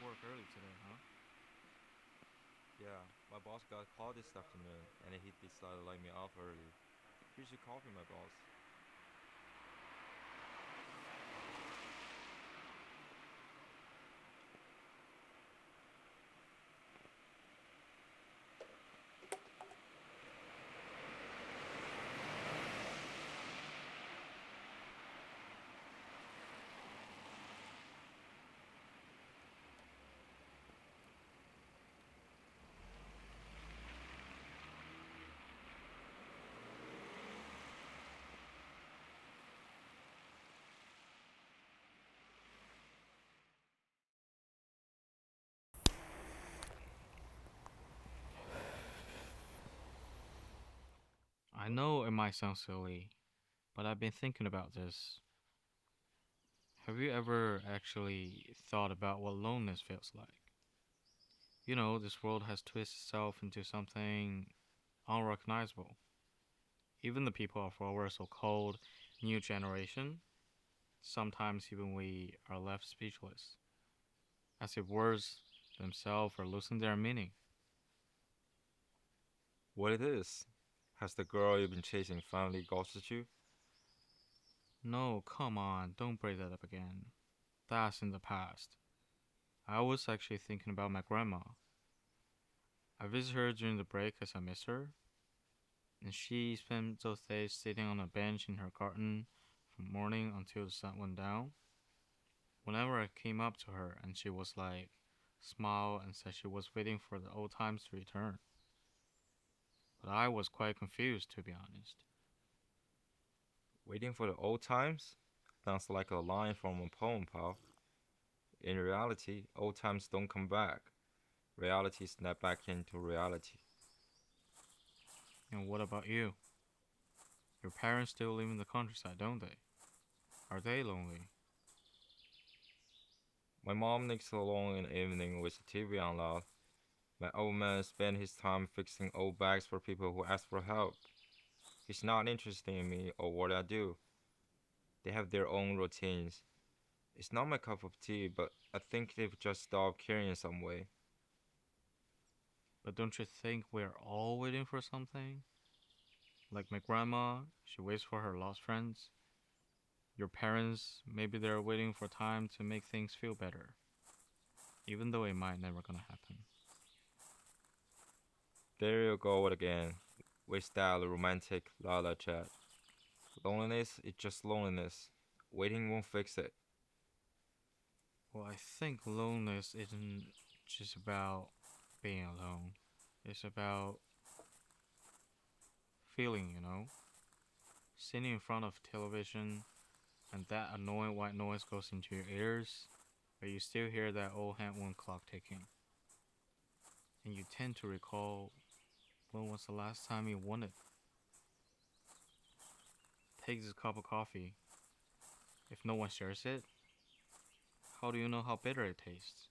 work early today, huh? Yeah, my boss got called this afternoon and he decided to let me off early. Here's your coffee, my boss. I know it might sound silly, but I've been thinking about this. Have you ever actually thought about what loneliness feels like? You know, this world has twisted itself into something unrecognizable. Even the people of our so called new generation, sometimes even we are left speechless, as if words themselves are losing their meaning. What it is? Has the girl you've been chasing finally ghosted you? No, come on, don't bring that up again. That's in the past. I was actually thinking about my grandma. I visited her during the break because I miss her, and she spent those days sitting on a bench in her garden from morning until the sun went down. Whenever I came up to her and she was like, smiled and said she was waiting for the old times to return. But I was quite confused, to be honest. Waiting for the old times? Sounds like a line from a poem, pal. In reality, old times don't come back. Reality snap back into reality. And what about you? Your parents still live in the countryside, don't they? Are they lonely? My mom nicks alone in the evening with the TV on loud. My old man spends his time fixing old bags for people who ask for help. He's not interested in me or what I do. They have their own routines. It's not my cup of tea, but I think they've just stopped caring in some way. But don't you think we're all waiting for something? Like my grandma, she waits for her lost friends. Your parents, maybe they're waiting for time to make things feel better, even though it might never gonna happen. There you go again. With that romantic lala chat. Loneliness is just loneliness. Waiting won't fix it. Well, I think loneliness isn't just about being alone. It's about feeling, sitting in front of television and that annoying white noise goes into your ears, but you still hear that old hand one clock ticking. And you tend to recall when was the last time you wanted. Take this cup of coffee. If no one shares it, how do you know how bitter it tastes?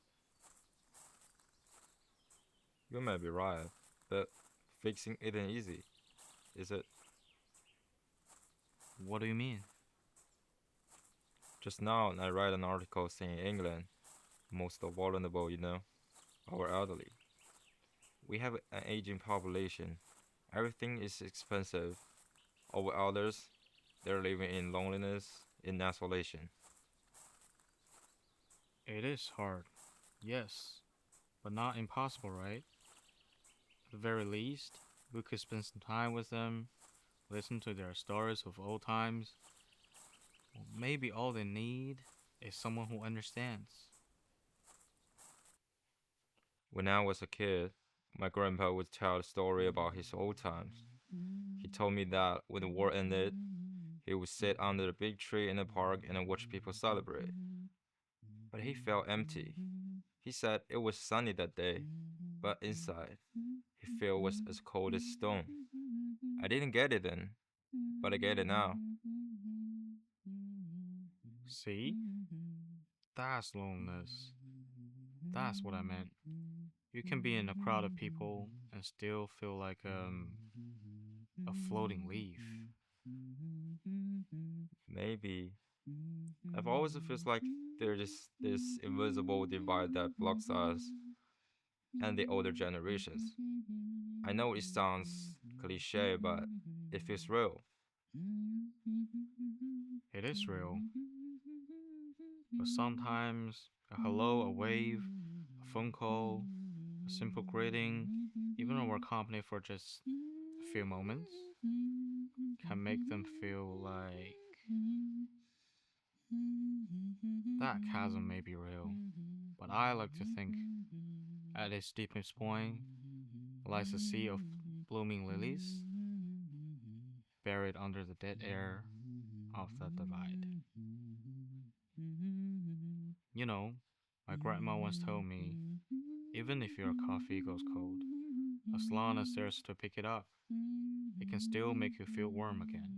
You may be right, but fixing isn't easy, is it? What do you mean? Just now, I read an article saying England, most vulnerable, our elderly. We have an aging population. Everything is expensive. Our elders, they're living in loneliness, in isolation. It is hard, yes, but not impossible, right? At the very least, we could spend some time with them, listen to their stories of old times. Well, maybe all they need is someone who understands. When I was a kid, my grandpa would tell a story about his old times. He told me that when the war ended, he would sit under the big tree in the park and watch people celebrate. But he felt empty. He said it was sunny that day, but inside, he felt was as cold as stone. I didn't get it then, but I get it now. See? That's loneliness. That's what I meant. You can be in a crowd of people and still feel like a floating leaf. Maybe, I've always feels like there's this invisible divide that blocks us and the older generations. I know it sounds cliche, but it feels real. It is real, but sometimes a hello, a wave, a phone call, a simple greeting, even a word company for just a few moments, can make them feel like that chasm may be real. But I like to think, at its deepest point, lies a sea of blooming lilies buried under the dead air of that divide. You know, my grandma once told me, even if your coffee goes cold, as long as there's to pick it up, it can still make you feel warm again.